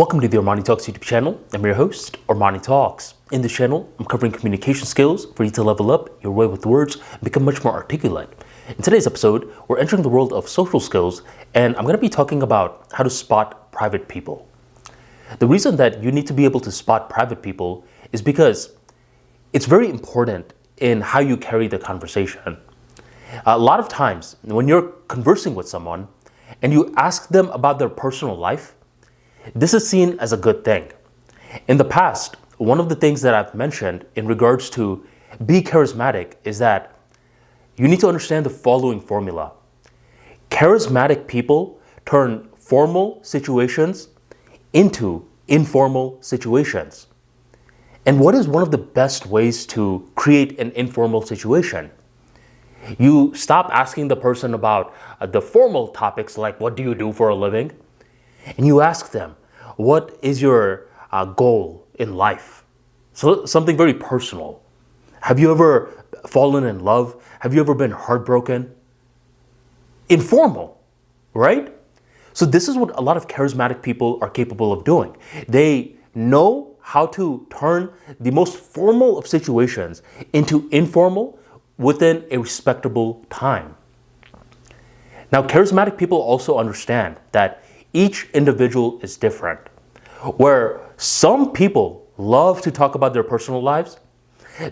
Welcome to the ArmaniTalks YouTube channel. I'm your host, ArmaniTalks. In this channel, I'm covering communication skills for you to level up your way with words and become much more articulate. In today's episode, we're entering the world of social skills, and I'm going to be talking about how to spot private people. The reason that you need to be able to spot private people is because it's very important in how you carry the conversation. A lot of times, when you're conversing with someone and you ask them about their personal life, this is seen as a good thing. In the past, one of the things that I've mentioned in regards to be charismatic is that you need to understand the following formula. Charismatic people turn formal situations into informal situations. And what is one of the best ways to create an informal situation? You stop asking the person about the formal topics like what do you do for a living? And you ask them, what is your goal in life? So something very personal. Have you ever fallen in love? Have you ever been heartbroken? Informal, right? So this is what a lot of charismatic people are capable of doing. They know how to turn the most formal of situations into informal within a respectable time. Now, charismatic people also understand that each individual is different. Where some people love to talk about their personal lives,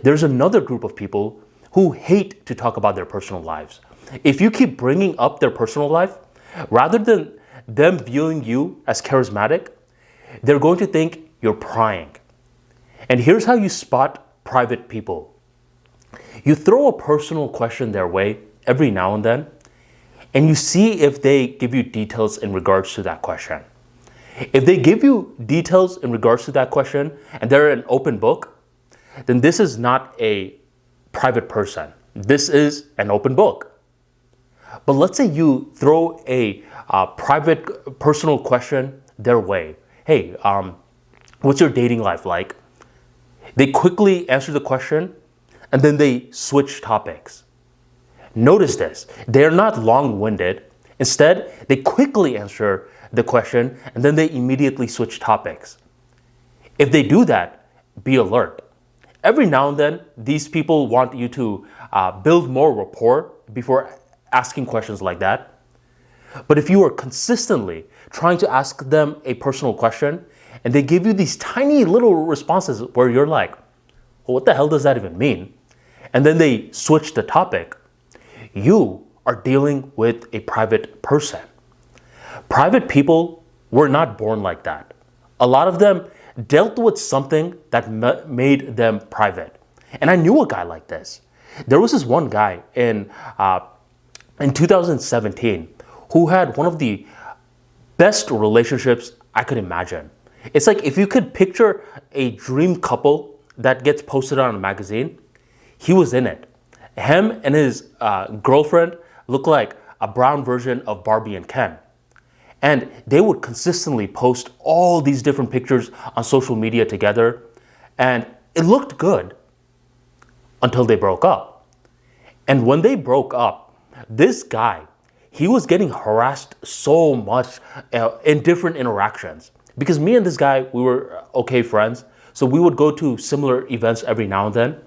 there's another group of people who hate to talk about their personal lives. If you keep bringing up their personal life, rather than them viewing you as charismatic, they're going to think you're prying. And here's how you spot private people. You throw a personal question their way every now and then, and you see if they give you details in regards to that question. If they give you details in regards to that question and they're an open book, then this is not a private person. This is an open book. But let's say you throw a private personal question their way. Hey, what's your dating life like? They quickly answer the question and then they switch topics. Notice this, they're not long-winded. Instead, they quickly answer the question and then they immediately switch topics. If they do that, be alert. Every now and then, these people want you to build more rapport before asking questions like that. But if you are consistently trying to ask them a personal question and they give you these tiny little responses where you're like, well, what the hell does that even mean? And then they switch the topic, you are dealing with a private person. Private people were not born like that. A lot of them dealt with something that made them private. And I knew a guy like this. There was this one guy in 2017 who had one of the best relationships I could imagine. It's like if you could picture a dream couple that gets posted on a magazine, he was in it. Him and his girlfriend look like a brown version of Barbie and Ken. And they would consistently post all these different pictures on social media together. And it looked good until they broke up. And when they broke up, this guy, he was getting harassed so much in different interactions. Because me and this guy, we were okay friends. So we would go to similar events every now and then.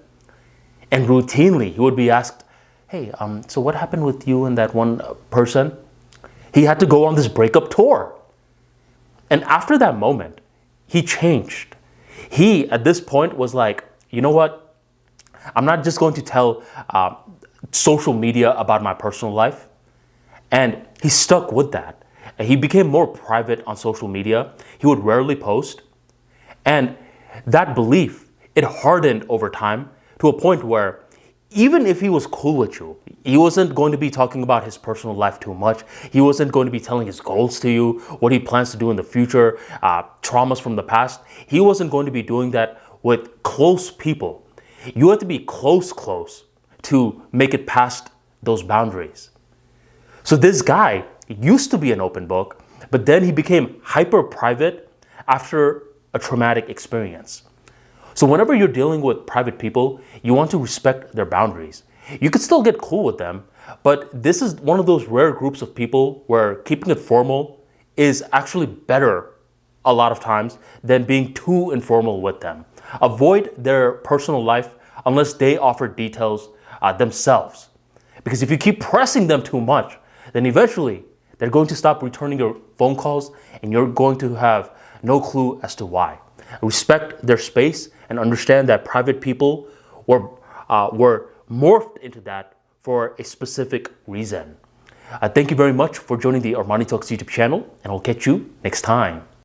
And routinely, he would be asked, hey, so what happened with you and that one person? He had to go on this breakup tour. And after that moment, he changed. He, at this point, was like, you know what? I'm not just going to tell social media about my personal life. And he stuck with that. And he became more private on social media. He would rarely post. And that belief, it hardened over time to a point where even if he was cool with you, he wasn't going to be talking about his personal life too much. He wasn't going to be telling his goals to you, what he plans to do in the future, traumas from the past. He wasn't going to be doing that with close people. You have to be close to make it past those boundaries. So this guy used to be an open book, but then he became hyper private after a traumatic experience. So whenever you're dealing with private people, you want to respect their boundaries. You could still get cool with them, but this is one of those rare groups of people where keeping it formal is actually better a lot of times than being too informal with them. Avoid their personal life unless they offer details themselves. Because if you keep pressing them too much, then eventually they're going to stop returning your phone calls and you're going to have no clue as to why. Respect their space and understand that private people were morphed into that for a specific reason. Thank you very much for joining the ArmaniTalks YouTube channel, and I'll catch you next time.